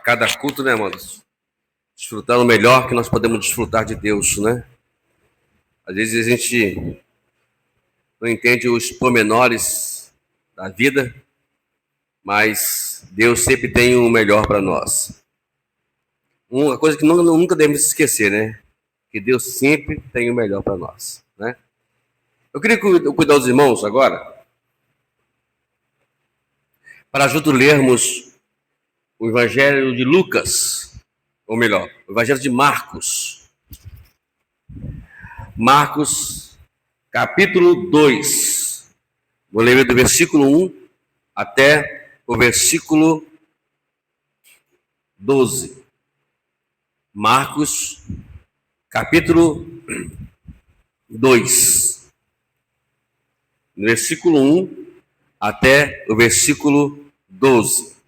cada culto, né, amados? Desfrutar o melhor que nós podemos desfrutar de Deus, né? Às vezes a gente não entende os pormenores da vida, mas Deus sempre tem o melhor para nós. Uma coisa que nunca devemos esquecer, né? Que Deus sempre tem o melhor para nós, né? Eu queria cuidar dos irmãos agora, para junto lermos o Evangelho de Lucas, ou melhor, o Evangelho de Marcos. Marcos, capítulo 2. Vou ler do versículo 1 até o versículo 12. Marcos, capítulo 2. No versículo 1 até o versículo 12.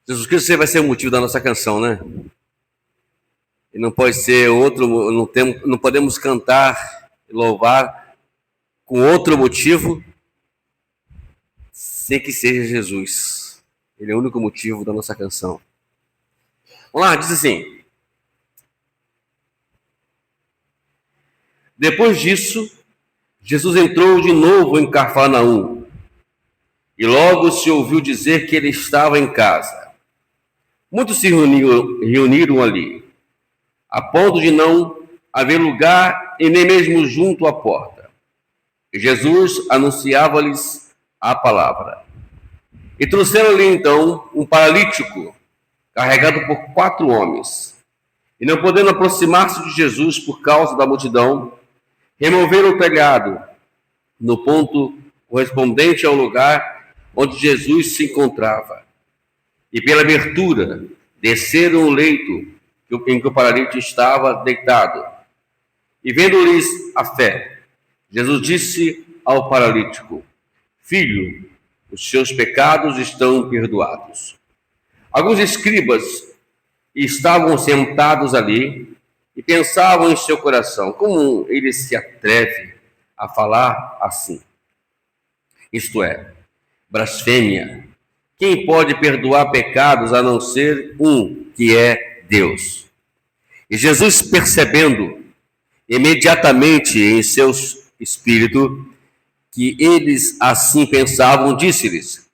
Jesus Cristo vai ser o motivo da nossa canção, né? E não pode ser outro, não podemos cantar e louvar com outro motivo sem que seja Jesus. Ele é o único motivo da nossa canção. Vamos lá, diz assim. Depois disso, Jesus entrou de novo em Cafarnaum e logo se ouviu dizer que ele estava em casa. Muitos se reuniram ali, a ponto de não haver lugar e nem mesmo junto à porta. E Jesus anunciava-lhes a palavra. E trouxeram-lhe então um paralítico, carregado por 4 homens. E não podendo aproximar-se de Jesus por causa da multidão, removeram o telhado no ponto correspondente ao lugar onde Jesus se encontrava. E pela abertura desceram o leito em que o paralítico estava deitado. E vendo-lhes a fé, Jesus disse ao paralítico: Filho, os seus pecados estão perdoados. Alguns escribas estavam sentados ali e pensavam em seu coração: como ele se atreve a falar assim? Isto é, blasfêmia. Quem pode perdoar pecados a não ser um, que é Deus? E Jesus, percebendo imediatamente em seu espírito que eles assim pensavam, disse-lhes: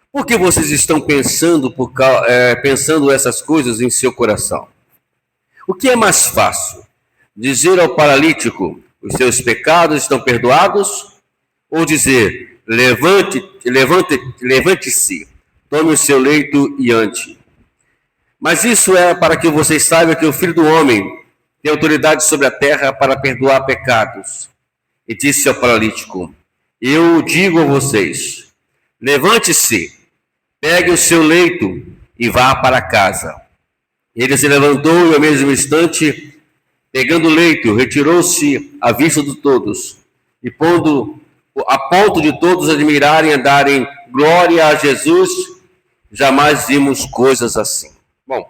por que vocês estão pensando essas coisas em seu coração? O que é mais fácil? Dizer ao paralítico: os seus pecados estão perdoados? Ou dizer: levante-se, tome o seu leito e ande? Mas isso é para que vocês saibam que o Filho do Homem tem autoridade sobre a terra para perdoar pecados. E disse ao paralítico: eu digo a vocês, levante-se, pegue o seu leito e vá para casa. Ele se levantou e ao mesmo instante, pegando o leito, retirou-se à vista de todos, e a ponto de todos admirarem e darem glória a Jesus. Jamais vimos coisas assim. Bom,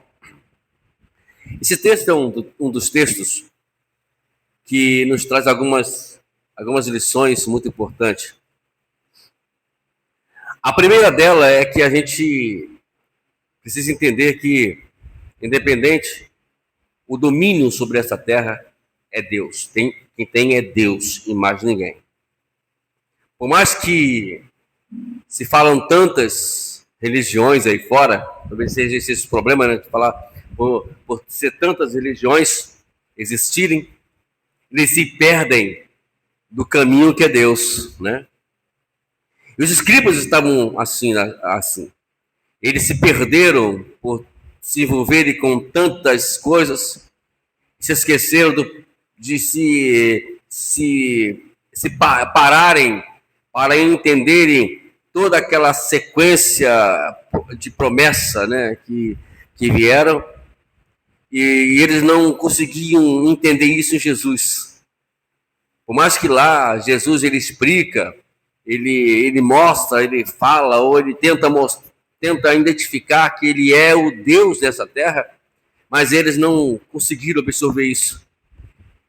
esse texto é um dos textos que nos traz algumas lições muito importantes. A primeira dela é que a gente precisa entender que, independente, o domínio sobre essa terra é Deus. Quem tem é Deus e mais ninguém. Por mais que se falam tantas religiões aí fora, talvez seja esse problema, né, de falar, por ser tantas religiões existirem, eles se perdem do caminho que é Deus, né? E os escribas estavam assim. Eles se perderam por se envolverem com tantas coisas, se esqueceram de se pararem para entenderem toda aquela sequência de promessa, né, que vieram, e eles não conseguiam entender isso em Jesus. Por mais que lá Jesus ele explica, ele mostra, ele fala, ou ele tenta identificar que ele é o Deus dessa terra, mas eles não conseguiram absorver isso.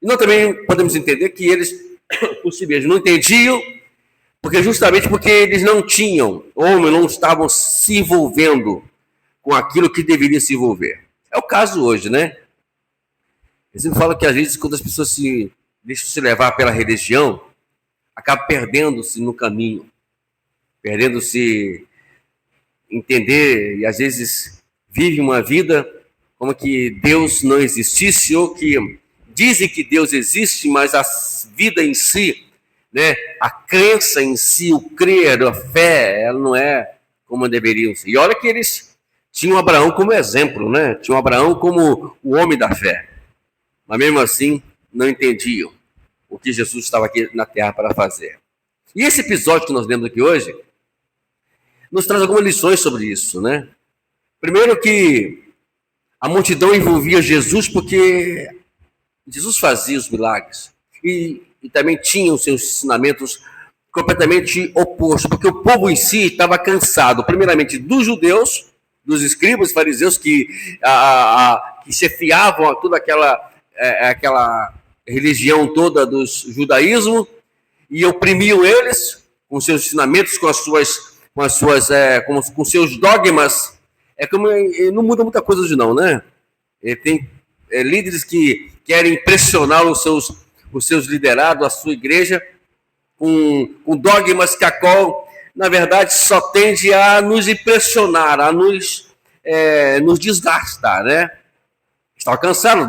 E nós também podemos entender que eles por si mesmos. Não entendiam, justamente porque eles não tinham, ou não estavam se envolvendo com aquilo que deveria se envolver. É o caso hoje, né? Eu sempre falo que às vezes quando as pessoas se deixam se levar pela religião, acabam perdendo-se no caminho, perdendo-se entender, e às vezes vive uma vida como que Deus não existisse, ou que dizem que Deus existe, mas a vida em si, né, a crença em si, o crer, a fé, ela não é como deveriam ser. E olha que eles tinham Abraão como exemplo, né? Tinham Abraão como o homem da fé, mas mesmo assim não entendiam o que Jesus estava aqui na terra para fazer. E esse episódio que nós lemos aqui hoje nos traz algumas lições sobre isso, né? Primeiro que a multidão envolvia Jesus porque Jesus fazia os milagres e também tinha os seus ensinamentos completamente opostos, porque o povo em si estava cansado, primeiramente dos judeus, dos escribas, fariseus que chefiavam toda aquela religião toda do judaísmo e oprimiam eles com seus ensinamentos, com seus dogmas. Não muda muita coisa hoje não, né? Tem líderes que querem impressionar os seus liderados, a sua igreja, com dogmas que a qual, na verdade, só tende a nos impressionar, a nos desgastar, né? Estava cansado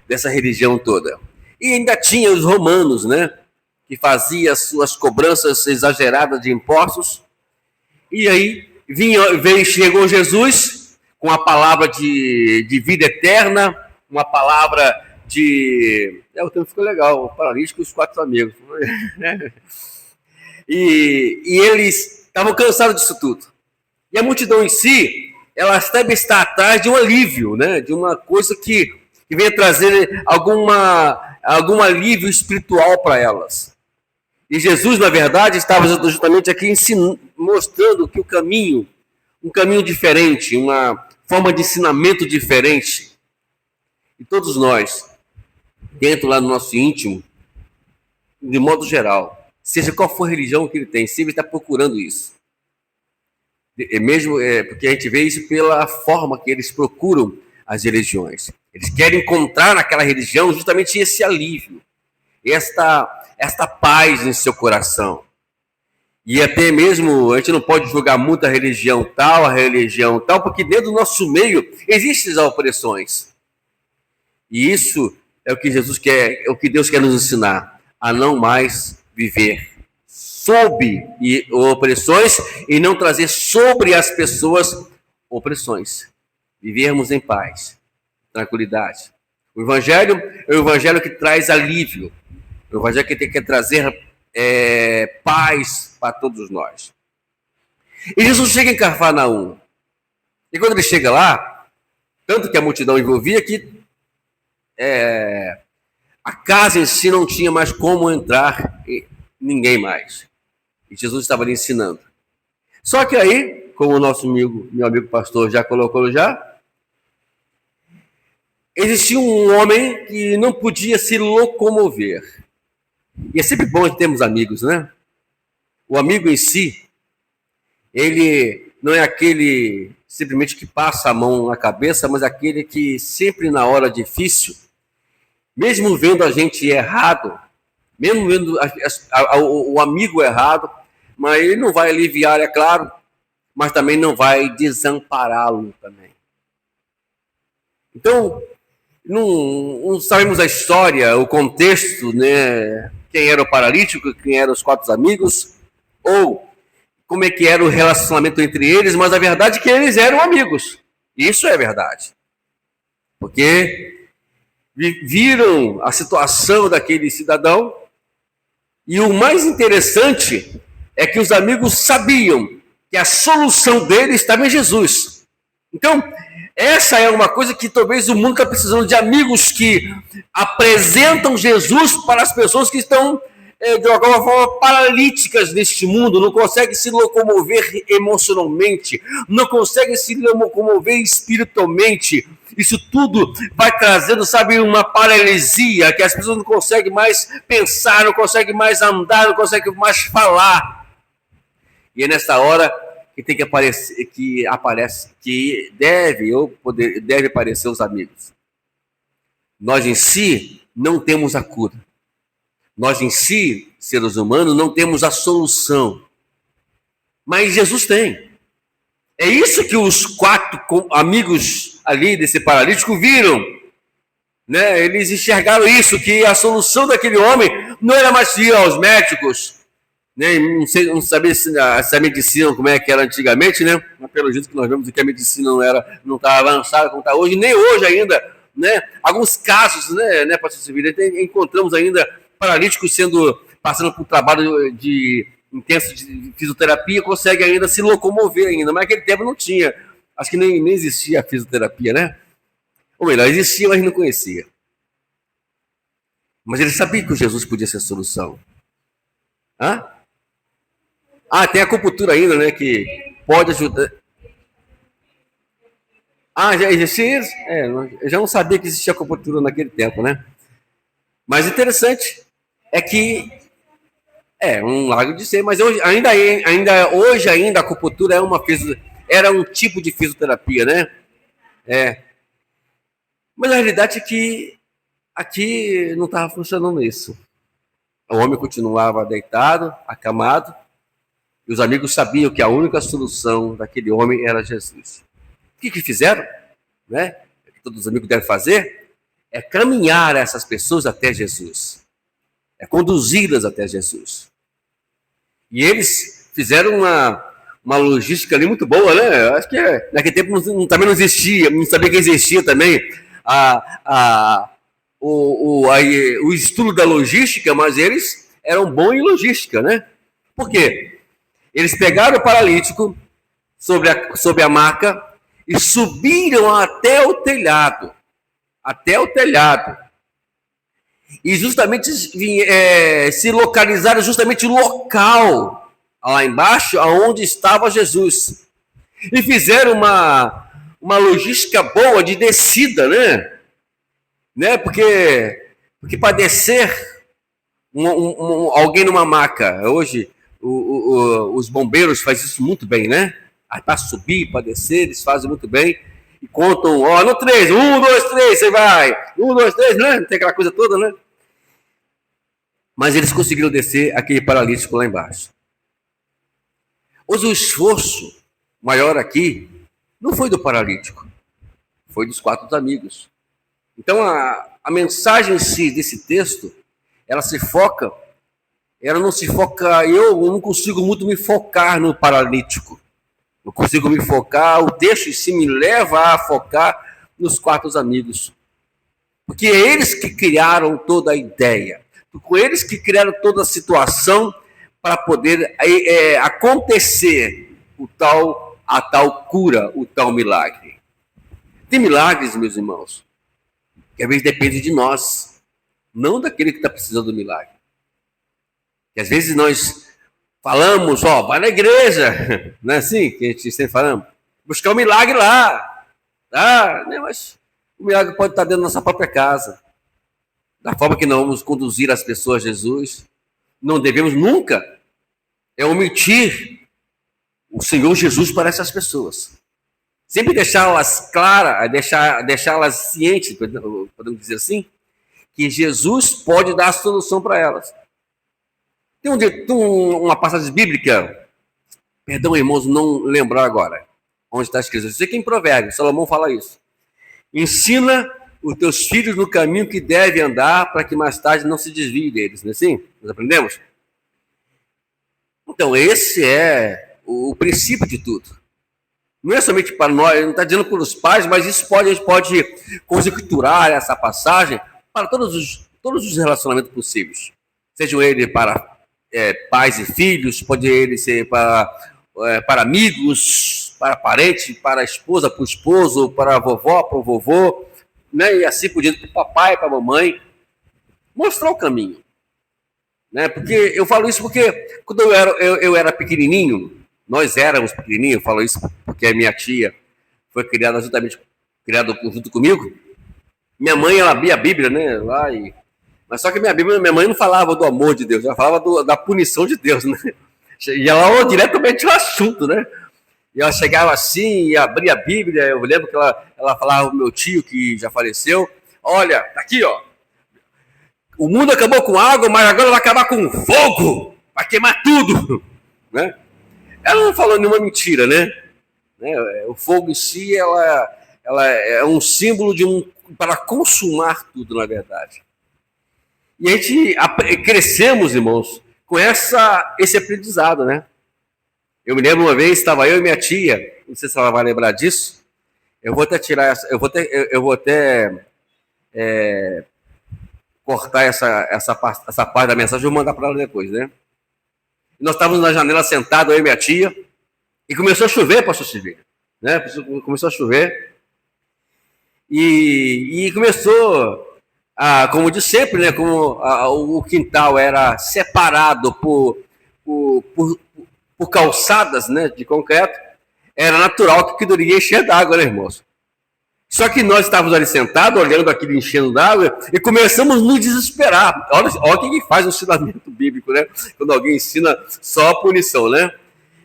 dessa religião toda. E ainda tinha os romanos, né? Que fazia as suas cobranças exageradas de impostos. E aí chegou Jesus com a palavra de vida eterna, uma palavra de... o tempo ficou legal, o paralítico e os 4 amigos. E eles estavam cansados disso tudo. E a multidão em si, ela deve estar atrás de um alívio, né? De uma coisa que venha trazer algum alívio espiritual para elas. E Jesus, na verdade, estava justamente aqui mostrando que um caminho diferente, uma forma de ensinamento diferente. E todos nós, dentro lá do nosso íntimo, de modo geral, seja qual for a religião que ele tem, sempre está procurando isso. Porque a gente vê isso pela forma que eles procuram as religiões. Eles querem encontrar naquela religião justamente esse alívio, esta paz em seu coração. E até mesmo, a gente não pode julgar muito a religião tal, porque dentro do nosso meio existem as opressões. E isso é o que Jesus quer, é o que Deus quer nos ensinar, a não mais viver sob opressões e não trazer sobre as pessoas opressões. Vivermos em paz, tranquilidade. O Evangelho é o Evangelho que traz alívio. O Evangelho que tem que trazer paz para todos nós. E Jesus chega em Cafarnaum. E quando ele chega lá, tanto que a multidão envolvia que a casa em si não tinha mais como entrar ninguém mais. E Jesus estava ali ensinando. Só que aí, como o meu amigo pastor já colocou existia um homem que não podia se locomover. E é sempre bom termos amigos, né? O amigo em si, ele não é aquele simplesmente que passa a mão na cabeça, mas aquele que sempre na hora difícil, mesmo vendo a gente errado, mesmo vendo o amigo errado, mas ele não vai aliviar, é claro, mas também não vai desampará-lo também. Então, não sabemos a história, o contexto, né? Quem era o paralítico, quem eram os 4 amigos, ou como é que era o relacionamento entre eles, mas a verdade é que eles eram amigos. Isso é verdade. Porque viram a situação daquele cidadão, e o mais interessante é que os amigos sabiam que a solução dele estava em Jesus. Então, essa é uma coisa que talvez o mundo está precisando de amigos que apresentam Jesus para as pessoas que estão, de alguma forma, paralíticas neste mundo, não conseguem se locomover emocionalmente, não conseguem se locomover espiritualmente. isso tudo vai trazendo, sabe, uma paralisia, que as pessoas não conseguem mais pensar, não conseguem mais andar, não conseguem mais falar. E é nessa hora que tem que aparecer, deve aparecer os amigos. Nós em si não temos a cura. Nós em si, seres humanos, não temos a solução. Mas Jesus tem. É isso que os 4 amigos ali desse paralítico viram. Né? Eles enxergaram isso, que a solução daquele homem não era mais ir aos médicos, né? Não sabia se a medicina, como é que era antigamente, né? Mas pelo jeito que nós vemos que a medicina não estava avançada como está hoje, nem hoje ainda, né? Alguns casos, né, Pastor Silvio, encontramos ainda paralíticos passando por um trabalho intenso de fisioterapia, consegue ainda se locomover ainda, mas naquele tempo não tinha, acho que nem existia a fisioterapia, né? Ou melhor, existia, mas não conhecia. Mas ele sabia que Jesus podia ser a solução. Hã? Tem a acupuntura ainda, né? Que pode ajudar. Já existia isso? Eu já não sabia que existia acupuntura naquele tempo, né? Mas interessante é que um lago de ser, mas hoje ainda a acupuntura era um tipo de fisioterapia, né? Mas a realidade é que aqui não estava funcionando isso. O homem continuava deitado, acamado, e os amigos sabiam que a única solução daquele homem era Jesus. O que fizeram? Né? O que todos os amigos devem fazer é caminhar essas pessoas até Jesus. É conduzi-las até Jesus. E eles fizeram uma logística ali muito boa, né? Eu acho que naquele tempo também não existia, não sabia que existia também o estudo da logística, mas eles eram bons em logística, né? Por quê? Eles pegaram o paralítico sobre a maca e subiram até o telhado. Até o telhado. E justamente se localizaram justamente o local lá embaixo onde estava Jesus. E fizeram uma logística boa de descida, né? Porque para descer alguém numa maca, hoje os bombeiros fazem isso muito bem, né? Para subir, para descer, eles fazem muito bem. E contam, no 3, 1, 2, 3, você vai. 1, 2, 3, né? Tem aquela coisa toda, né? Mas eles conseguiram descer aquele paralítico lá embaixo. Mas o esforço maior aqui não foi do paralítico, foi dos 4 amigos. Então a mensagem em si desse texto, ela não se foca, eu não consigo muito me focar no paralítico. Não consigo me focar, o texto em si me leva a focar nos 4 amigos. Porque é eles que criaram toda a ideia. Com eles que criaram toda a situação para poder acontecer a tal cura, o tal milagre. Tem milagres, meus irmãos, que às vezes depende de nós, não daquele que está precisando do milagre. Que às vezes nós falamos, vai na igreja, não é assim que a gente sempre falamos? Buscar um milagre lá, tá? Mas o milagre pode estar dentro da nossa própria casa. Da forma que não vamos conduzir as pessoas a Jesus, não devemos nunca omitir o Senhor Jesus para essas pessoas. Sempre deixá-las claras, deixá-las cientes, podemos dizer assim, que Jesus pode dar a solução para elas. Tem uma passagem bíblica, perdão, irmãos, não lembrar agora, onde está escrito. Eu sei que em Provérbios, Salomão fala isso. Ensina os teus filhos no caminho que devem andar, para que mais tarde não se desvie deles, não é assim? Nós aprendemos? Então, esse é o princípio de tudo. Não é somente para nós, não está dizendo para os pais, mas isso a gente pode conjecturar essa passagem para todos os relacionamentos possíveis. Sejam eles para pais e filhos, pode ele ser para amigos, para parentes, para a esposa, para o esposo, para a vovó, para o vovô, né? E assim por diante, para o papai, para a mamãe. Mostrar o caminho. Né? Porque eu falo isso porque quando eu era pequenininho, nós éramos pequenininhos, eu falo isso porque a minha tia foi criada justamente criado junto comigo. Minha mãe, ela abria a Bíblia, né? Lá mas só que minha mãe não falava do amor de Deus, ela falava da punição de Deus, né? E ela diretamente o assunto, né? E ela chegava assim e abria a Bíblia. Eu lembro que ela falava pro meu tio, que já faleceu: olha, tá aqui, ó. O mundo acabou com água, mas agora vai acabar com fogo. Vai queimar tudo. Né? Ela não falou nenhuma mentira, né? O fogo em si, ela é um símbolo para consumar tudo, na verdade. E a gente crescemos, irmãos, com esse aprendizado, né? Eu me lembro uma vez, estava eu e minha tia, não sei se ela vai lembrar disso. Eu vou até tirar essa, eu vou até cortar essa parte da mensagem e vou mandar para ela depois, né? Nós estávamos na janela sentados, eu e minha tia, e começou a chover, pastor Silvio, né? Começou a chover e começou, como de sempre, né? Como o quintal era separado por calçadas, né, de concreto, era natural que aquilo iria encher d'água, né, irmãos? Só que nós estávamos ali sentados, olhando aquilo enchendo d'água, e começamos a nos desesperar. Olha o que faz o ensinamento bíblico, né? Quando alguém ensina só a punição, né?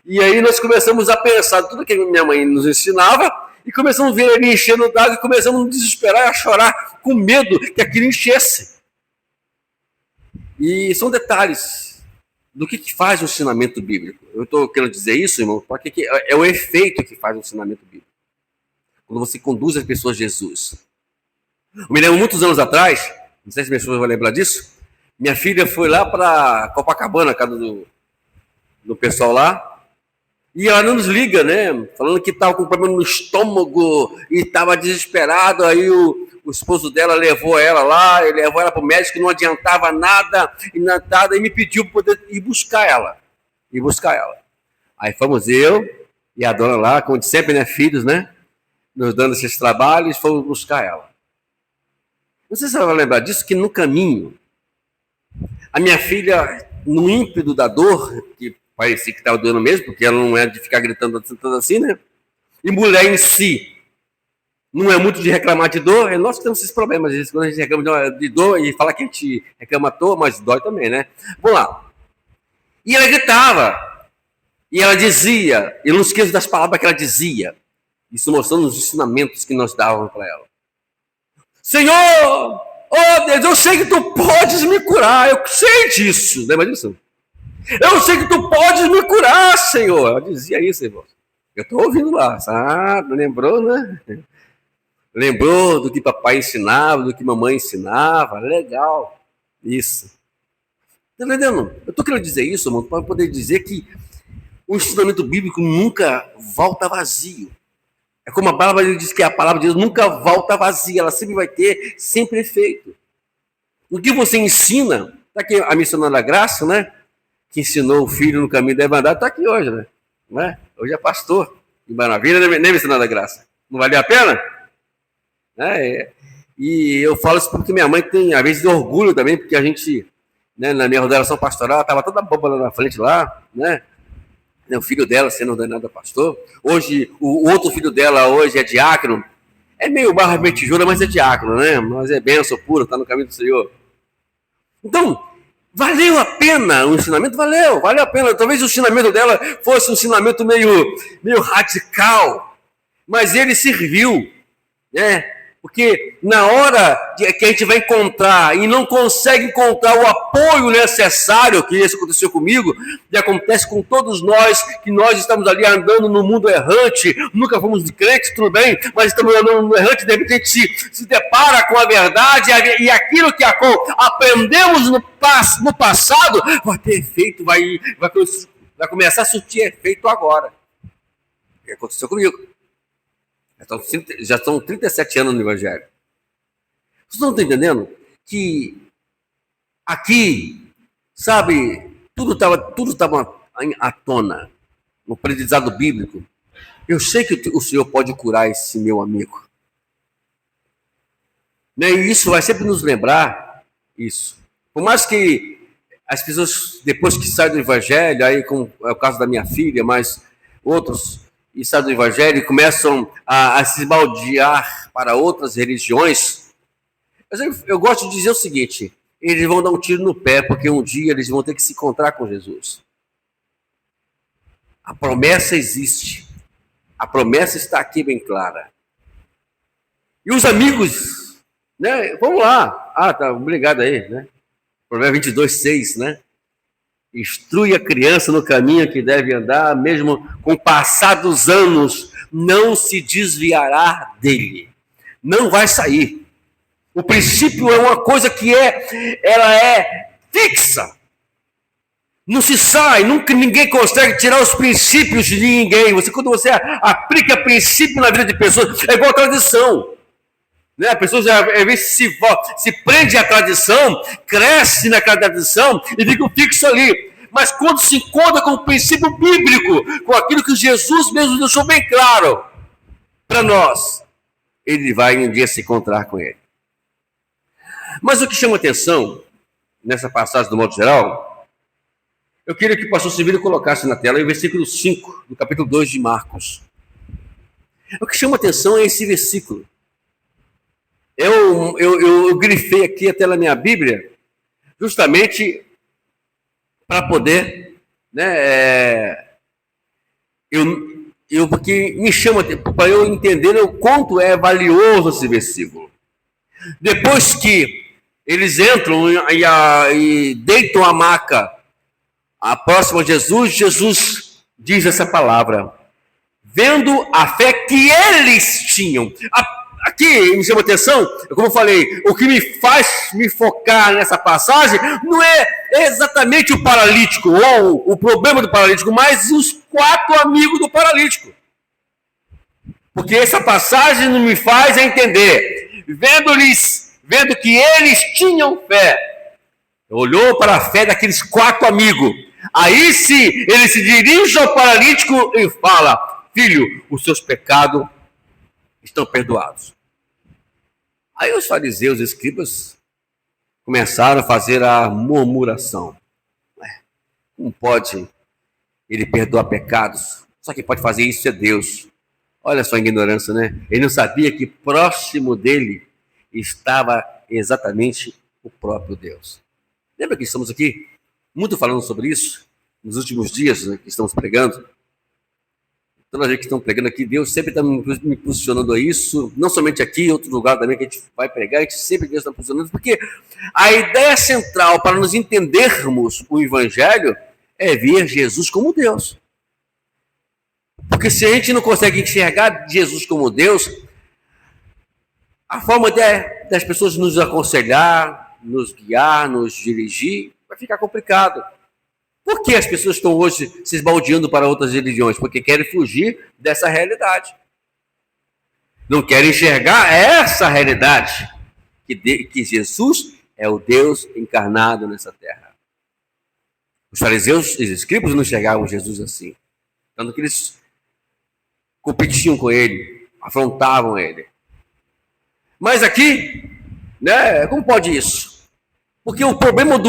E aí nós começamos a pensar tudo que minha mãe nos ensinava, e começamos a ver ele enchendo d'água, e começamos a nos desesperar e a chorar com medo que aquilo enchesse. E são detalhes do que faz o ensinamento bíblico. Eu estou querendo dizer isso, irmão, porque é o efeito que faz o ensinamento bíblico. Quando você conduz as pessoas a Jesus. Eu me lembro muitos anos atrás, não sei se as pessoas vão lembrar disso, minha filha foi lá para Copacabana, casa do pessoal lá, e ela não nos liga, né? Falando que estava com problema no estômago e estava desesperado. Aí o esposo dela levou ela lá, ele levou ela para o médico, que não adiantava nada, e me pediu para poder ir buscar ela. Aí fomos eu e a dona lá, como de sempre, né, filhos, né, nos dando esses trabalhos, fomos buscar ela. Não sei se você vai lembrar disso, que no caminho, a minha filha, no ímpeto da dor, que parecia que estava doendo mesmo, porque ela não é de ficar gritando assim, né, e mulher em si, não é muito de reclamar de dor, nós temos esses problemas, às vezes, quando a gente reclama de dor e fala que a gente reclama à toa, mas dói também, né? Vamos lá. E ela gritava, e ela dizia, eu não esqueço das palavras que ela dizia, isso mostrando os ensinamentos que nós dávamos para ela. Senhor, oh Deus, eu sei que tu podes me curar, eu sei disso, lembra disso? Eu sei que tu podes me curar, Senhor. Ela dizia isso, irmão. Eu estou ouvindo lá, lembrou, né? Lembrou do que papai ensinava, do que mamãe ensinava, legal, isso. Tá entendendo? Eu estou querendo dizer isso, irmão, para poder dizer que o ensinamento bíblico nunca volta vazio. É como a palavra diz, que a palavra de Deus nunca volta vazia, ela sempre vai ter, sempre efeito. O que você ensina, está aqui a missionária da graça, né? Que ensinou o filho no caminho da irmandade, está aqui hoje, né? Hoje é pastor, em maravilha, né, missionária da graça? Não valeu a pena? E eu falo isso porque minha mãe tem, às vezes, orgulho também, porque a gente, né, na minha ordenação pastoral, estava toda boba lá na frente, lá, né? O filho dela sendo ordenado a pastor. Hoje, o outro filho dela hoje é diácono. É meio barra betijura, mas é diácono, né? Mas é bênção pura, está no caminho do Senhor. Então, valeu a pena o ensinamento? Valeu a pena. Talvez o ensinamento dela fosse um ensinamento meio radical, mas ele serviu, né? Porque na hora que a gente vai encontrar e não consegue encontrar o apoio necessário, que isso aconteceu comigo, e acontece com todos nós, que nós estamos ali andando no mundo errante, nunca fomos de crente, tudo bem, mas estamos andando no mundo errante, de repente a gente se depara com a verdade, e aquilo que aprendemos no passado vai ter efeito, vai começar a surtir efeito agora. O que aconteceu comigo? Já são 37 anos no Evangelho. Vocês não estão entendendo que aqui, sabe, tudo estava à tona no aprendizado bíblico. Eu sei que o Senhor pode curar esse meu amigo. Né? E isso vai sempre nos lembrar isso. Por mais que as pessoas, depois que saem do Evangelho, aí como é o caso da minha filha, mas outros, e saem do Evangelho e começam a se baldear para outras religiões, mas eu gosto de dizer o seguinte: eles vão dar um tiro no pé, porque um dia eles vão ter que se encontrar com Jesus. A promessa existe. A promessa está aqui bem clara. E os amigos, né? Vamos lá. Ah, tá, obrigado aí, né? Provérbio 22:6, né? Instrui a criança no caminho que deve andar, mesmo com o passar dos anos, não se desviará dele. Não vai sair. O princípio é uma coisa que ela é fixa. Não se sai, nunca ninguém consegue tirar os princípios de ninguém. Quando você aplica princípio na vida de pessoas, é igual a tradição. Né? A pessoa às vezes se prende à tradição, cresce naquela tradição e fica fixo ali. Mas quando se encontra com o princípio bíblico, com aquilo que Jesus mesmo deixou bem claro para nós, ele vai um dia se encontrar com ele. Mas o que chama atenção nessa passagem do modo geral, eu queria que o pastor Silvio colocasse na tela o versículo 5 do capítulo 2 de Marcos. O que chama atenção é esse versículo. Eu grifei aqui até na minha Bíblia, justamente para poder, né, porque me chama para eu entender o quanto é valioso esse versículo. Depois que eles entram e deitam a maca próximo a Jesus, Jesus diz essa palavra: vendo a fé que eles tinham. Aqui me chama atenção, como eu falei, o que me faz me focar nessa passagem não é exatamente o paralítico ou o problema do paralítico, mas os 4 amigos do paralítico. Porque essa passagem não me faz entender. Vendo que eles tinham fé, olhou para a fé daqueles 4 amigos. Aí sim, ele se dirige ao paralítico e fala: filho, os seus pecados estão perdoados. Aí os fariseus e escribas começaram a fazer a murmuração. Como pode ele perdoar pecados? Só quem pode fazer isso é Deus. Olha só a ignorância, né? Ele não sabia que próximo dele estava exatamente o próprio Deus. Lembra que estamos aqui muito falando sobre isso nos últimos dias, né, que estamos pregando? Toda vez que estão pregando aqui, Deus sempre está me posicionando a isso, não somente aqui, em outro lugar também que a gente vai pregar, a gente sempre Deus está posicionando, porque a ideia central para nos entendermos o Evangelho é ver Jesus como Deus. Porque se a gente não consegue enxergar Jesus como Deus, a forma das pessoas nos aconselhar, nos guiar, nos dirigir, vai ficar complicado. Por que as pessoas estão hoje se esbaldeando para outras religiões? Porque querem fugir dessa realidade. Não querem enxergar essa realidade, que Jesus é o Deus encarnado nessa terra. Os fariseus e os escribas não enxergavam Jesus assim. Tanto que eles competiam com ele, afrontavam ele. Mas aqui, né, como pode isso? Porque o problema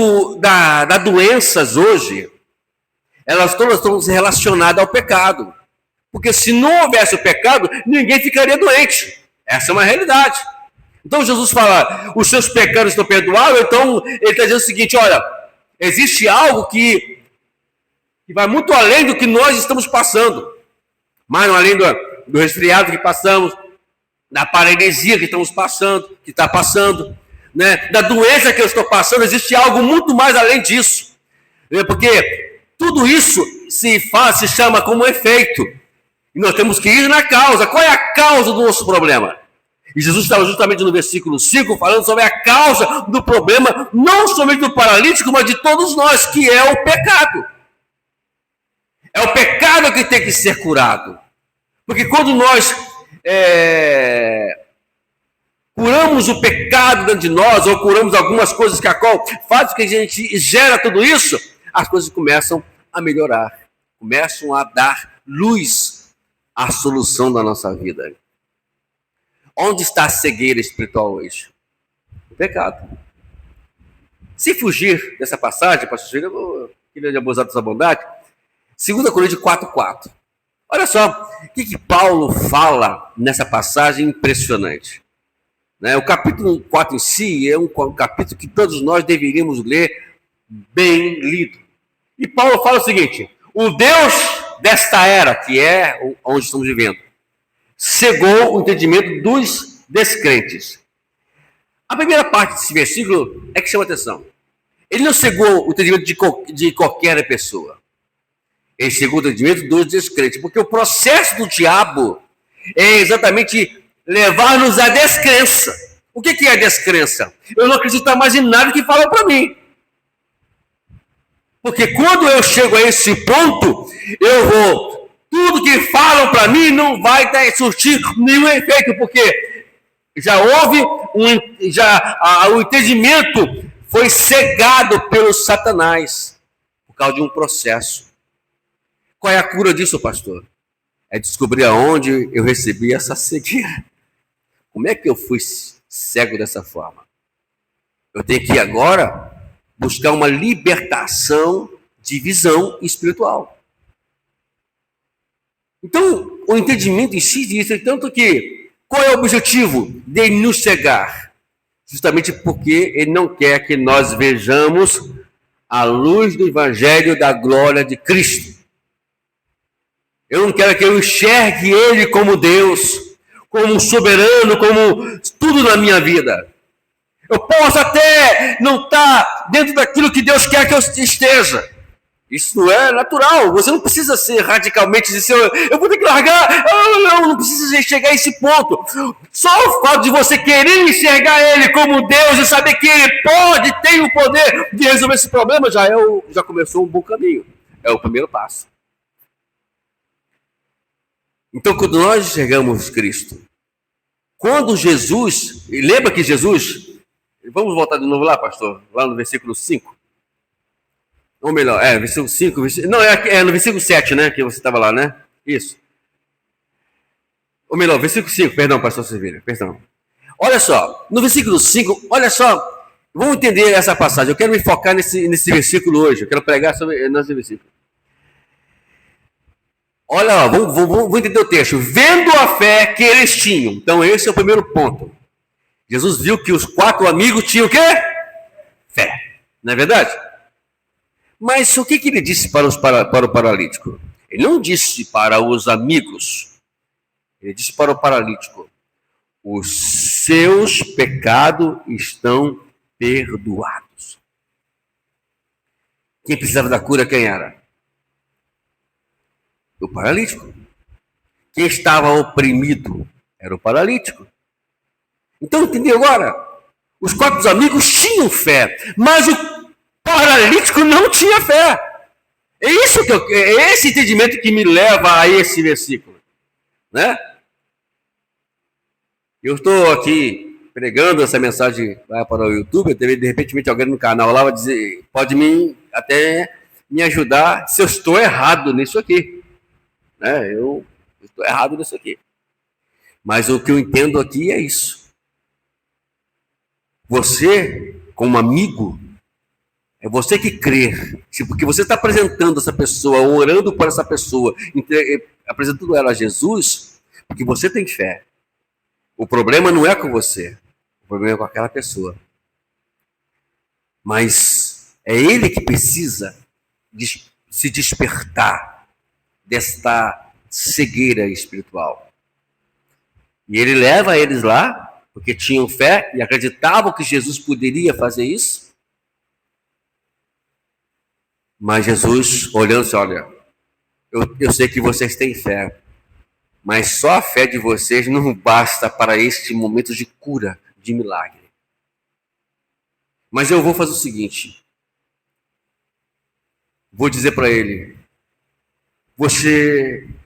das doenças hoje, elas todas estão relacionadas ao pecado. Porque se não houvesse o pecado, ninguém ficaria doente. Essa é uma realidade. Então Jesus fala: os seus pecados estão perdoados. Então ele está dizendo o seguinte: olha, existe algo que vai muito além do que nós estamos passando. Mas além do resfriado que passamos, da paralisia que estamos passando, que está passando, né, da doença que eu estou passando, existe algo muito mais além disso. Porque tudo isso se chama como efeito. E nós temos que ir na causa. Qual é a causa do nosso problema? E Jesus estava justamente no versículo 5 falando sobre a causa do problema, não somente do paralítico, mas de todos nós, que é o pecado. É o pecado que tem que ser curado. Porque quando nós curamos o pecado dentro de nós, ou curamos algumas coisas que a qual faz com que a gente gera tudo isso, as coisas começam a melhorar, começam a dar luz à solução da nossa vida. Onde está a cegueira espiritual hoje? O pecado. Se fugir dessa passagem, pastor Júlio, eu queria abusar dessa bondade. 2 Coríntios 4:4. Olha só o que Paulo fala nessa passagem impressionante. Né? O capítulo 4 em si é um capítulo que todos nós deveríamos ler bem lido. E Paulo fala o seguinte: o Deus desta era, que é onde estamos vivendo, cegou o entendimento dos descrentes. A primeira parte desse versículo é que chama atenção. Ele não cegou o entendimento de qualquer pessoa. Ele cegou o entendimento dos descrentes, porque o processo do diabo é exatamente levar-nos à descrença. O que é a descrença? Eu não acreditar mais em nada que falam para mim. Porque quando eu chego a esse ponto, tudo que falam para mim não vai surtir nenhum efeito, porque já houve o entendimento foi cegado pelo Satanás por causa de um processo. Qual é a cura disso, pastor? É descobrir aonde eu recebi essa cegueira. Como é que eu fui cego dessa forma? Eu tenho que agora buscar uma libertação de visão espiritual. Então, o entendimento em si diz, tanto que, qual é o objetivo de nos cegar? Justamente porque ele não quer que nós vejamos a luz do evangelho da glória de Cristo. Eu não quero que eu enxergue ele como Deus, como soberano, como tudo na minha vida. Eu posso até não estar dentro daquilo que Deus quer que eu esteja. Isso é natural. Você não precisa ser radicalmente dizer, eu vou ter que largar. Não precisa chegar a esse ponto. Só o fato de você querer enxergar ele como Deus e saber que ele tem o poder de resolver esse problema, já começou um bom caminho. É o primeiro passo. Então, quando nós enxergamos Cristo, quando Jesus, lembra que Jesus, vamos voltar de novo lá, pastor, lá no versículo 5, ou melhor, versículo 5, no versículo 7, né, que você estava lá, né, isso, ou melhor, versículo 5, perdão, pastor Silveira, perdão, olha só, no versículo 5, olha só, vamos entender essa passagem, eu quero me focar nesse versículo hoje, eu quero pregar sobre esse versículo. Olha, vamos entender o texto. Vendo a fé que eles tinham. Então, esse é o primeiro ponto. Jesus viu que os 4 amigos tinham o quê? Fé. Não é verdade? Mas o que ele disse para o paralítico? Ele não disse para os amigos. Ele disse para o paralítico: os seus pecados estão perdoados. Quem precisava da cura, quem era? O paralítico. Quem estava oprimido era o paralítico. Então, entendeu agora? Os 4 amigos tinham fé, mas o paralítico não tinha fé. É esse entendimento que me leva a esse versículo, né? Eu estou aqui pregando essa mensagem lá para o YouTube, de repente alguém no canal lá vai dizer, pode até me ajudar se eu estou errado nisso aqui. Eu estou errado nisso aqui. Mas o que eu entendo aqui é isso. Você, como amigo, é você que crê. Porque você está apresentando essa pessoa, orando por essa pessoa, apresentando ela a Jesus, porque você tem fé. O problema não é com você. O problema é com aquela pessoa. Mas é ele que precisa se despertar desta cegueira espiritual. E ele leva eles lá, porque tinham fé e acreditavam que Jesus poderia fazer isso. Mas Jesus, olhando, disse, olha, eu sei que vocês têm fé, mas só a fé de vocês não basta para este momento de cura, de milagre. Mas eu vou fazer o seguinte, vou dizer para ele,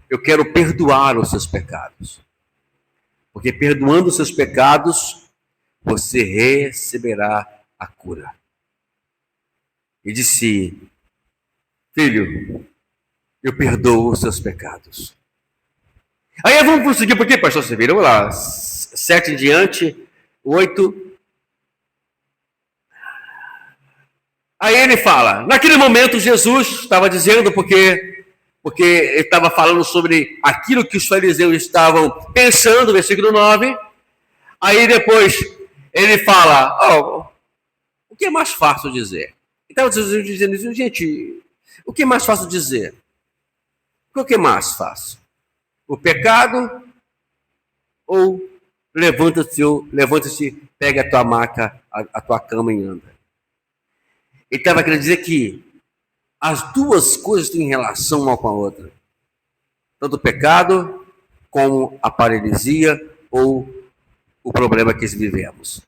eu quero perdoar os seus pecados. Porque perdoando os seus pecados, você receberá a cura. E disse, filho, eu perdoo os seus pecados. Aí vamos prosseguir por quê, pastor Silveira? Vamos lá, 7 em diante, 8. Aí ele fala, naquele momento Jesus estava dizendo, porque porque ele estava falando sobre aquilo que os fariseus estavam pensando, versículo 9. Aí depois ele fala, o que é mais fácil dizer? Então, dizendo, gente, o que é mais fácil dizer? O que é mais fácil? O pecado ou levanta-se, pega a tua maca, a tua cama e anda? Ele estava querendo dizer que as duas coisas têm relação uma com a outra. Tanto o pecado como a paralisia ou o problema que vivemos.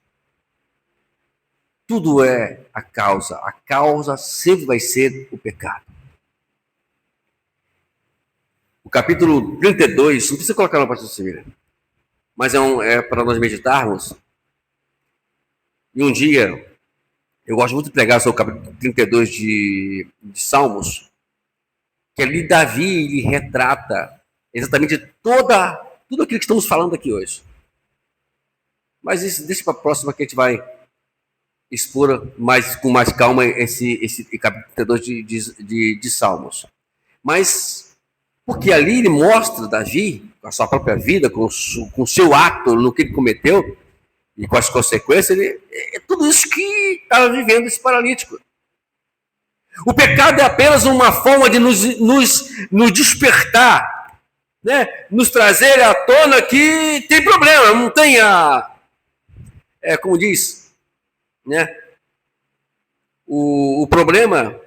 Tudo é a causa. A causa sempre vai ser o pecado. O capítulo 32, não precisa colocar na pastor Civil, mas é para nós meditarmos. E um dia, eu gosto muito de pregar sobre o capítulo 32 de Salmos, que ali Davi ele retrata exatamente tudo aquilo que estamos falando aqui hoje. Mas isso deixa para a próxima que a gente vai expor com mais calma esse capítulo 32 de Salmos. Mas, porque ali ele mostra Davi, com a sua própria vida, com o seu ato, no que ele cometeu, e com as consequências, é tudo isso que estava vivendo esse paralítico. O pecado é apenas uma forma de nos despertar, né? Nos trazer à tona que tem problema, não tem como diz, né? O problema,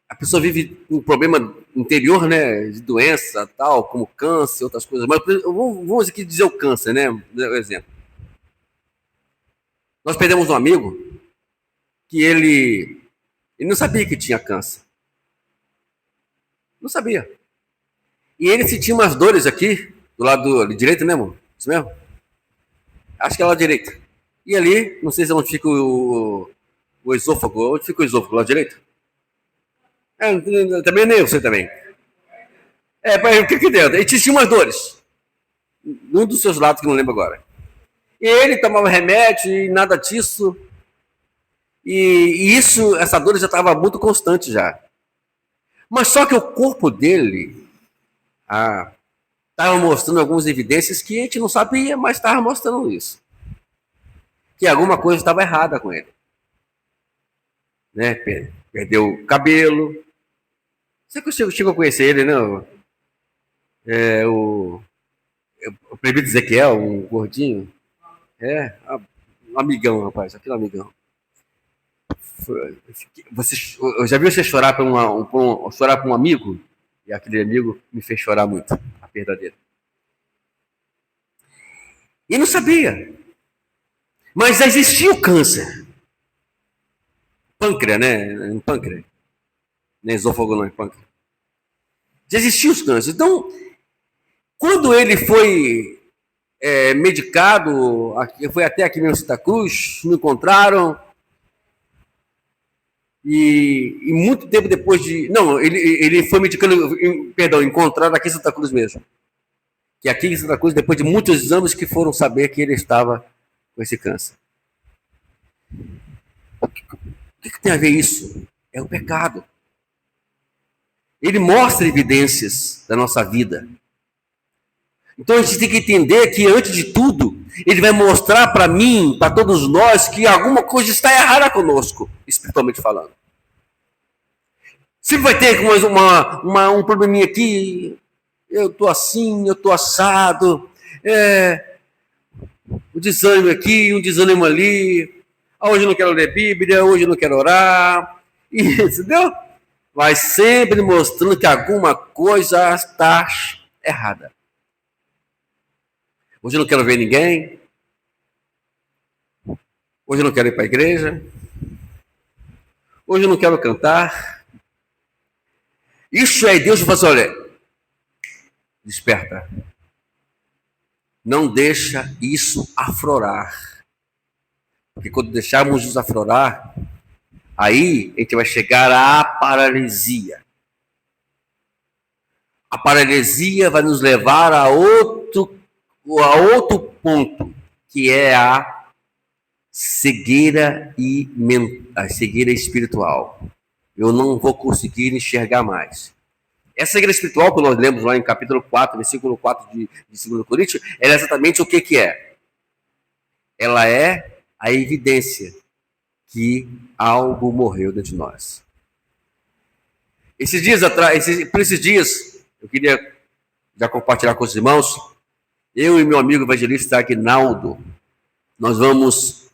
a pessoa vive um problema interior, né? De doença, tal, como câncer, outras coisas. Mas vamos aqui dizer o câncer, né? Por exemplo. Nós perdemos um amigo que ele não sabia que tinha câncer. Não sabia. E ele sentia umas dores aqui, do lado direito, né, amor? Isso mesmo? Acho que é lá direito. E ali, não sei se é onde fica o esôfago. Onde fica o esôfago? Lá direito? Também nem eu sei também. O que deu? Ele tinha umas dores. Num dos seus lados, que não lembro agora. E ele tomava remédio e nada disso. E essa dor já estava muito constante já. Mas só que o corpo dele estava mostrando algumas evidências que a gente não sabia, mas estava mostrando isso. Que alguma coisa estava errada com ele. Né? Perdeu o cabelo. Você chegou a conhecer ele, né? O prefeito Ezequiel, um gordinho. Um amigão, rapaz. Aquele amigão. Eu já vi você chorar por um amigo? E aquele amigo me fez chorar muito. A perda dele. E não sabia. Mas já existia o câncer. Pâncreas, né? Em pâncreas. Nem esôfago, não, em pâncreas. Já existiam os cânceres. Então, quando ele foi medicado, foi até aqui mesmo em Santa Cruz, não encontraram. E muito tempo depois de... Não, ele foi medicando, encontrado aqui em Santa Cruz mesmo. Que aqui em Santa Cruz, depois de muitos exames que foram saber que ele estava com esse câncer. O que tem a ver isso? É o pecado. Ele mostra evidências da nossa vida. Então a gente tem que entender que, antes de tudo, ele vai mostrar para mim, para todos nós, que alguma coisa está errada conosco, espiritualmente falando. Sempre vai ter um probleminha aqui, eu estou assim, eu estou assado, um desânimo aqui, um desânimo ali, hoje eu não quero ler Bíblia, hoje eu não quero orar, entendeu? Vai sempre mostrando que alguma coisa está errada. Hoje eu não quero ver ninguém. Hoje eu não quero ir para a igreja. Hoje eu não quero cantar. Isso é Deus que fala assim, olha, desperta. Não deixa isso aflorar. Porque quando deixarmos isso aflorar, aí a gente vai chegar à paralisia. A paralisia vai nos levar a outro ponto, que é a cegueira a cegueira espiritual. Eu não vou conseguir enxergar mais. Essa igreja espiritual que nós lemos lá em capítulo 4, versículo 4 de 2 Coríntios, ela é exatamente o que é? Ela é a evidência que algo morreu dentro de nós. Por esses dias, eu queria já compartilhar com os irmãos, eu e meu amigo evangelista Aguinaldo, nós vamos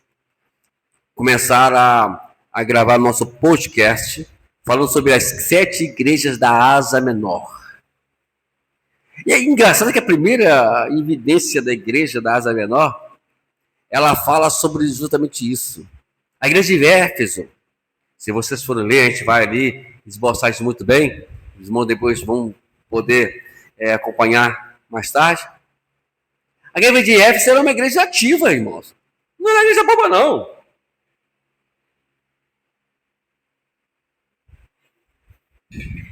começar a gravar nosso podcast falando sobre as 7 igrejas da Ásia Menor. E é engraçado que a primeira evidência da igreja da Ásia Menor, ela fala sobre justamente isso. A igreja de Éfeso, se vocês forem ler, a gente vai ali esboçar isso muito bem, os irmãos depois vão poder acompanhar mais tarde. A igreja de Éfeso era uma igreja ativa, irmãos. Não era uma igreja boba, não.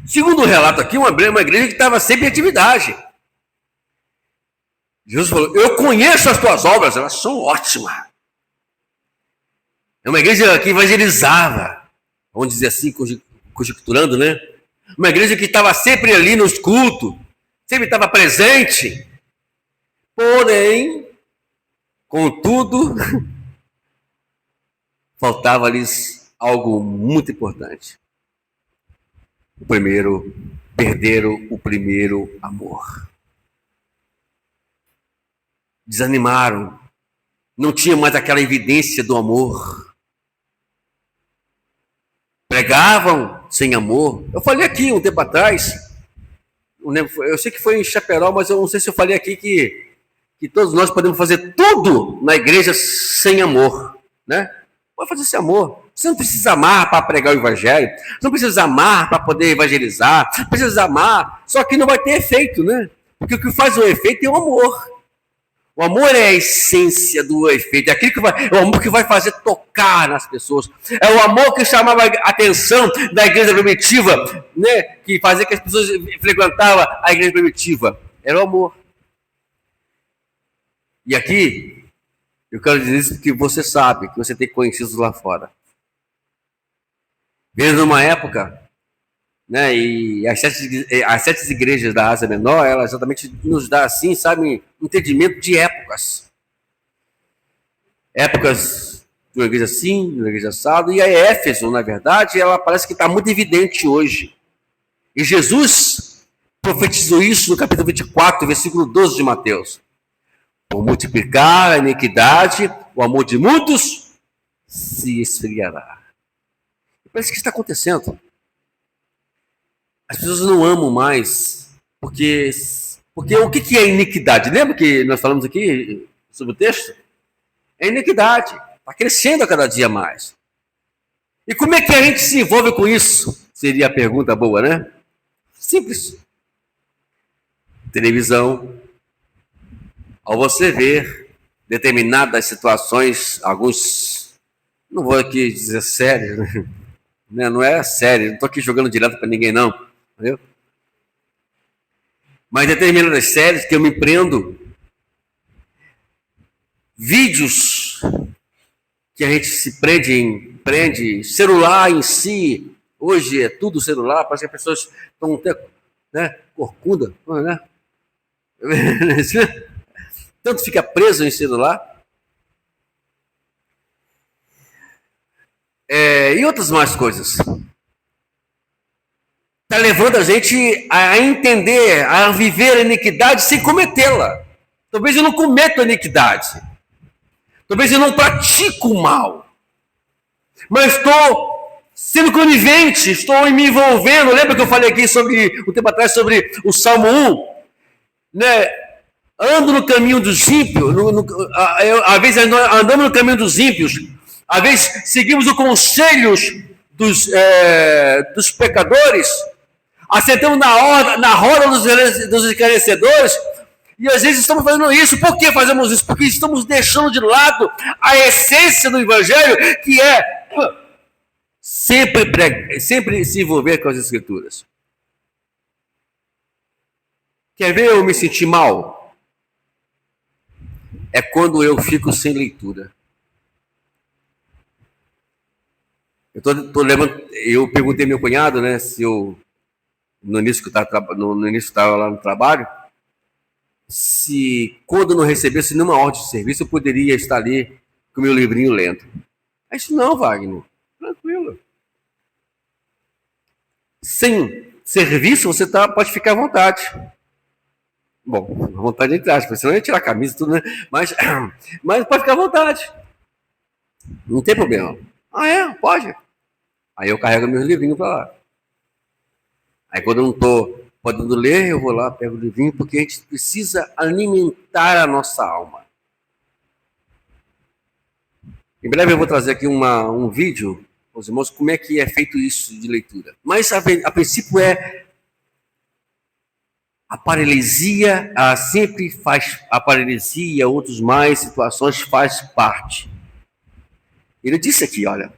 Segundo o relato aqui, uma igreja que estava sempre em atividade. Jesus falou, eu conheço as tuas obras, elas são ótimas. É uma igreja que evangelizava, vamos dizer assim, conjecturando, né? Uma igreja que estava sempre ali nos cultos, sempre estava presente. Porém, contudo, faltava-lhes algo muito importante. Perderam o primeiro amor. Desanimaram. Não tinha mais aquela evidência do amor. Pregavam sem amor. Eu falei aqui um tempo atrás, eu sei que foi em Chaperol, mas eu não sei se eu falei aqui que todos nós podemos fazer tudo na igreja sem amor, né? Pode fazer sem amor. Você não precisa amar para pregar o evangelho, você não precisa amar para poder evangelizar, você precisa amar, só que não vai ter efeito, né? Porque o que faz o efeito é o amor. O amor é a essência do efeito, é o amor que vai fazer tocar nas pessoas. É o amor que chamava a atenção da igreja primitiva, né? Que fazia que as pessoas frequentavam a igreja primitiva. Era o amor. E aqui, eu quero dizer isso porque você sabe que você tem conhecidos lá fora. Veio numa época, né? E as 7 igrejas da Ásia Menor, ela exatamente nos dá assim, sabe, um entendimento de épocas. Épocas de uma igreja assim, de uma igreja assado, e a Éfeso, na verdade, ela parece que está muito evidente hoje. E Jesus profetizou isso no capítulo 24, versículo 12 de Mateus. Por multiplicar a iniquidade, o amor de muitos se esfriará. Parece que está acontecendo. As pessoas não amam mais, porque o que é iniquidade? Lembra que nós falamos aqui sobre o texto? É iniquidade. Está crescendo a cada dia mais. E como é que a gente se envolve com isso? Seria a pergunta boa, né? Simples. Televisão. Ao você ver determinadas situações, alguns, não vou aqui dizer sério, né? Não é sério, não estou aqui jogando direto para ninguém, não. Entendeu? Mas determinadas séries que eu me prendo, vídeos que a gente se prende, celular em si, hoje é tudo celular, parece que as pessoas estão até, né, corcunda, né? Tanto fica preso em celular. E outras mais coisas. Está levando a gente a entender, a viver a iniquidade sem cometê-la. Talvez eu não cometa a iniquidade. Talvez eu não pratico o mal. Mas estou sendo conivente, estou me envolvendo. Lembra que eu falei aqui um tempo atrás sobre o Salmo 1? Né? Ando no caminho dos ímpios, às vezes andamos no caminho dos ímpios, às vezes seguimos os conselhos dos pecadores, assentamos na roda dos esclarecedores, e às vezes estamos fazendo isso. Por que fazemos isso? Porque estamos deixando de lado a essência do Evangelho, que é sempre se envolver com as Escrituras. Quer ver eu me sentir mal? É quando eu fico sem leitura. Eu perguntei ao meu cunhado, né, se eu no início que eu estava lá no trabalho, se quando não recebesse nenhuma ordem de serviço, eu poderia estar ali com o meu livrinho lendo. Aí disse, não, Wagner, tranquilo. Sem serviço, você pode ficar à vontade. Bom, à vontade entre aspas, senão eu ia tirar a camisa e tudo, né? Mas pode ficar à vontade. Não tem problema. Ah, é? Pode. Aí eu carrego meus livrinhos para lá. Aí quando eu não estou podendo ler, eu vou lá, pego o livrinho, porque a gente precisa alimentar a nossa alma. Em breve eu vou trazer aqui um vídeo, os irmãos, como é que é feito isso de leitura. Mas a princípio a paralisia, sempre faz, a paralisia, outros mais situações faz parte. Ele disse aqui, olha,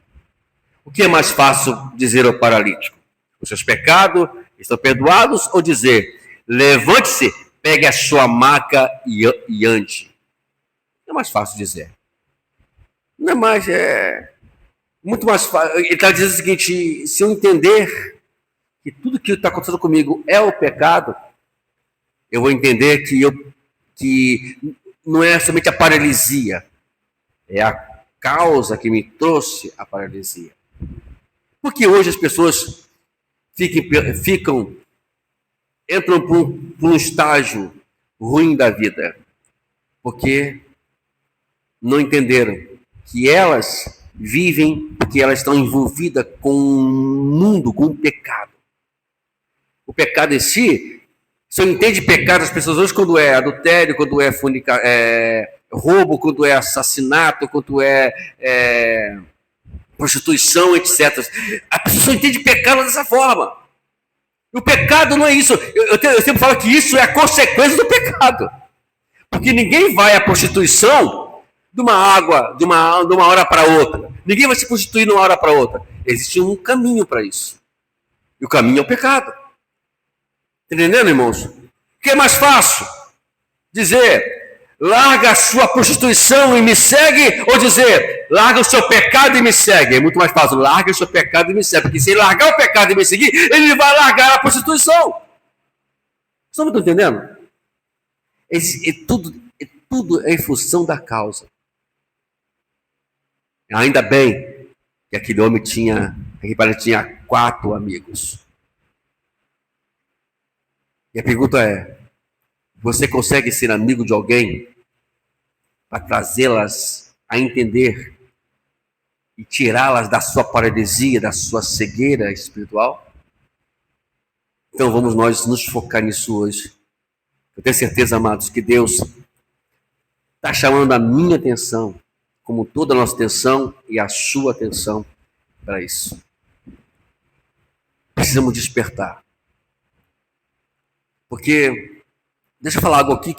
o que é mais fácil dizer ao paralítico? Os seus pecados estão perdoados, ou dizer, levante-se, pegue a sua maca e ande? É mais fácil dizer. Não é mais, muito mais fácil. Ele está dizendo o seguinte, se eu entender que tudo que está acontecendo comigo é o pecado, eu vou entender que não é somente a paralisia, é a causa que me trouxe a paralisia. Porque hoje as pessoas entram por um estágio ruim da vida, porque não entenderam que elas vivem, porque elas estão envolvidas com um mundo, com um pecado. O pecado em si, se eu entendo pecado as pessoas hoje quando é adultério, quando é roubo, quando é assassinato, quando é prostituição, etc. A pessoa entende pecado dessa forma. O pecado não é isso. Eu sempre falo que isso é a consequência do pecado. Porque ninguém vai à prostituição de uma hora para outra. Ninguém vai se prostituir de uma hora para outra. Existe um caminho para isso. E o caminho é o pecado. Entendendo, irmãos? O que é mais fácil? Dizer, larga a sua prostituição e me segue, ou dizer, larga o seu pecado e me segue? É muito mais fácil, larga o seu pecado e me segue, porque se ele largar o pecado e me seguir, ele vai largar a prostituição. Vocês estão entendendo? Tudo é em função da causa. Ainda bem que aquele homem tinha 4 amigos. E a pergunta é, você consegue ser amigo de alguém para trazê-las a entender e tirá-las da sua paralisia, da sua cegueira espiritual? Então vamos nós nos focar nisso hoje. Eu tenho certeza, amados, que Deus está chamando a minha atenção, como toda a nossa atenção e a sua atenção para isso. Precisamos despertar. Porque, deixa eu falar algo aqui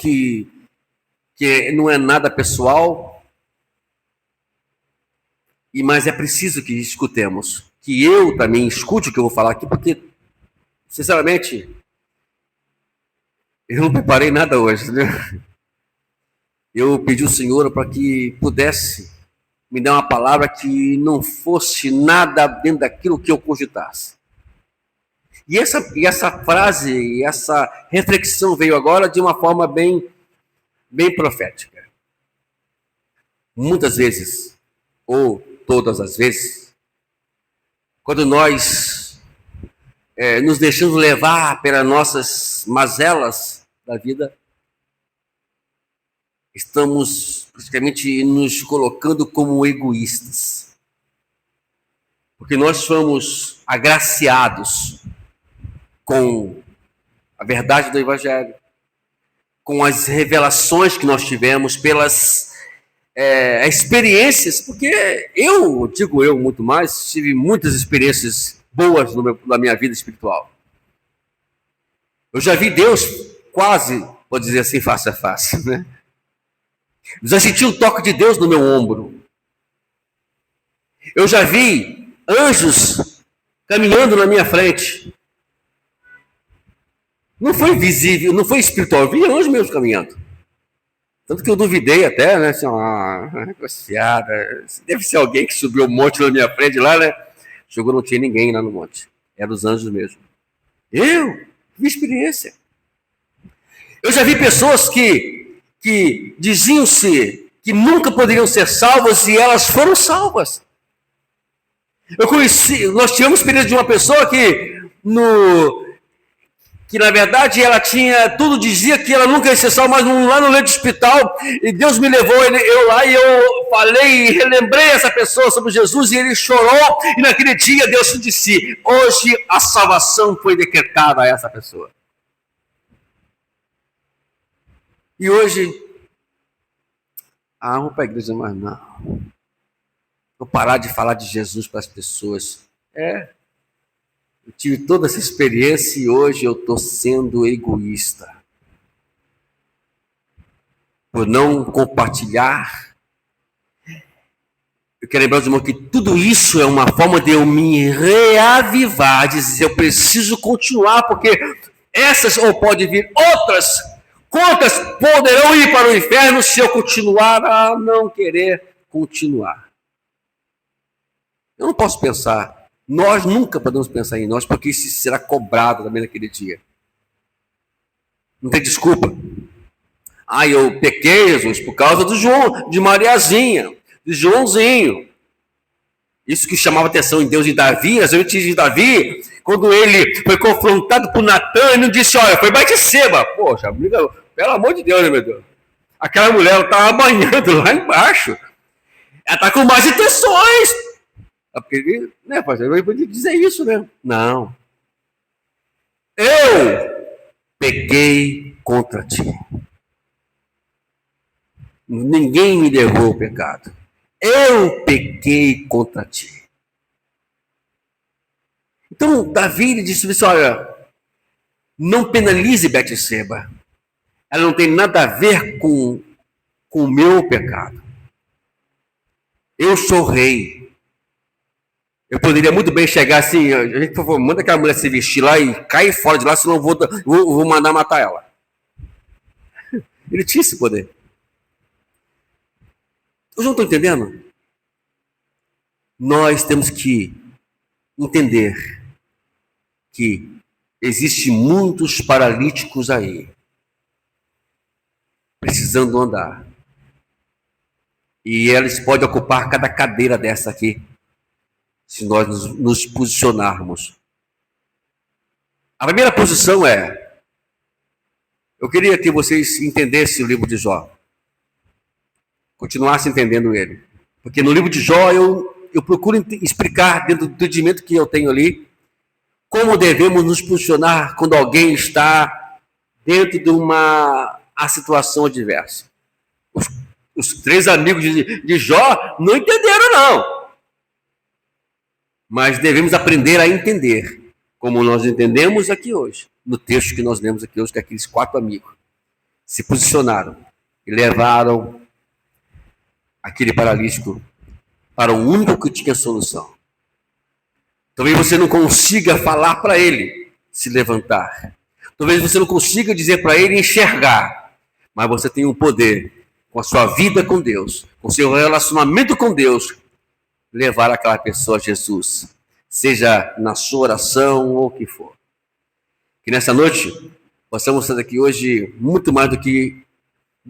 que não é nada pessoal, mas é preciso que escutemos. Que eu também escute o que eu vou falar aqui, porque, sinceramente, eu não preparei nada hoje, né? Eu pedi ao Senhor para que pudesse me dar uma palavra que não fosse nada dentro daquilo que eu cogitasse. E essa frase, essa reflexão veio agora de uma forma bem profética. Muitas vezes, ou todas as vezes, quando nós nos deixamos levar pelas nossas mazelas da vida, estamos praticamente nos colocando como egoístas. Porque nós fomos agraciados com a verdade do Evangelho, com as revelações que nós tivemos, pelas experiências, porque eu muito mais, tive muitas experiências boas na minha vida espiritual. Eu já vi Deus quase, vou dizer assim, face a face, né? Eu já senti o toque de Deus no meu ombro. Eu já vi anjos caminhando na minha frente. Não foi visível, não foi espiritual, eu vi anjos mesmo caminhando. Tanto que eu duvidei até, né? Assim, negociada. Deve ser alguém que subiu o monte na minha frente lá, né? Chegou, não tinha ninguém lá no monte. Eram os anjos mesmo. Eu tive experiência. Eu já vi pessoas que diziam-se que nunca poderiam ser salvas e elas foram salvas. Nós tivemos experiência de uma pessoa que na verdade ela tinha, tudo dizia que ela nunca ia ser salva, mas lá no leito de hospital, e Deus me levou eu lá e eu falei e relembrei essa pessoa sobre Jesus e ele chorou, e naquele dia Deus disse, hoje a salvação foi decretada a essa pessoa. E hoje, vou para a igreja, mas não. Vou parar de falar de Jesus para as pessoas. Eu tive toda essa experiência e hoje eu estou sendo egoísta. Por não compartilhar. Eu quero lembrar, irmão, que tudo isso é uma forma de eu me reavivar, dizer, eu preciso continuar, porque essas, ou pode vir outras, quantas poderão ir para o inferno se eu continuar a não querer continuar? Eu não posso pensar, nós nunca podemos pensar em nós, porque isso será cobrado também naquele dia. Não tem desculpa. Eu pequei, Jesus, por causa do João, de Mariazinha, de Joãozinho. Isso que chamava atenção em Deus de Davi, as vezes de Davi, quando ele foi confrontado por Natan, ele não disse, olha, foi Batseba. Poxa, pelo amor de Deus, né, meu Deus? Aquela mulher, ela estava banhando lá embaixo. Ela está com mais intenções. Porque, né, pastor, eu vou dizer isso, né? Não. Eu pequei contra ti. Ninguém me levou ao pecado. Eu pequei contra ti. Então, Davi disse assim, olha, não penalize Batseba. Ela não tem nada a ver com o meu pecado. Eu sou rei. Eu poderia muito bem chegar assim, gente, por favor, manda aquela mulher se vestir lá e cair fora de lá, senão eu vou mandar matar ela. Ele tinha esse poder. Vocês não estão entendendo? Nós temos que entender que existem muitos paralíticos aí, precisando andar. E eles podem ocupar cada cadeira dessa aqui, se nós nos posicionarmos. A primeira posição eu queria que vocês entendessem o livro de Jó. Continuassem entendendo ele. Porque no livro de Jó eu procuro explicar, dentro do entendimento que eu tenho ali, como devemos nos posicionar quando alguém está dentro de uma situação adversa. Os três amigos de Jó não entenderam, não. Mas devemos aprender a entender, como nós entendemos aqui hoje, no texto que nós lemos aqui hoje, que aqueles 4 amigos se posicionaram e levaram aquele paralítico para o único que tinha solução. Talvez você não consiga falar para ele se levantar. Talvez você não consiga dizer para ele enxergar. Mas você tem um poder, com a sua vida com Deus, com o seu relacionamento com Deus, levar aquela pessoa a Jesus, seja na sua oração ou o que for. Que nessa noite, possamos sair daqui hoje muito mais do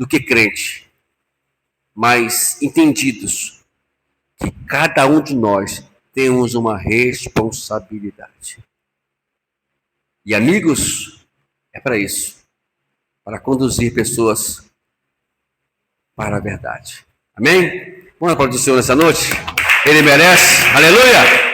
que crente, mas entendidos que cada um de nós temos uma responsabilidade. E amigos, é para isso, para conduzir pessoas para a verdade. Amém? Vamos aplaudir o Senhor nessa noite? Ele merece. Aleluia!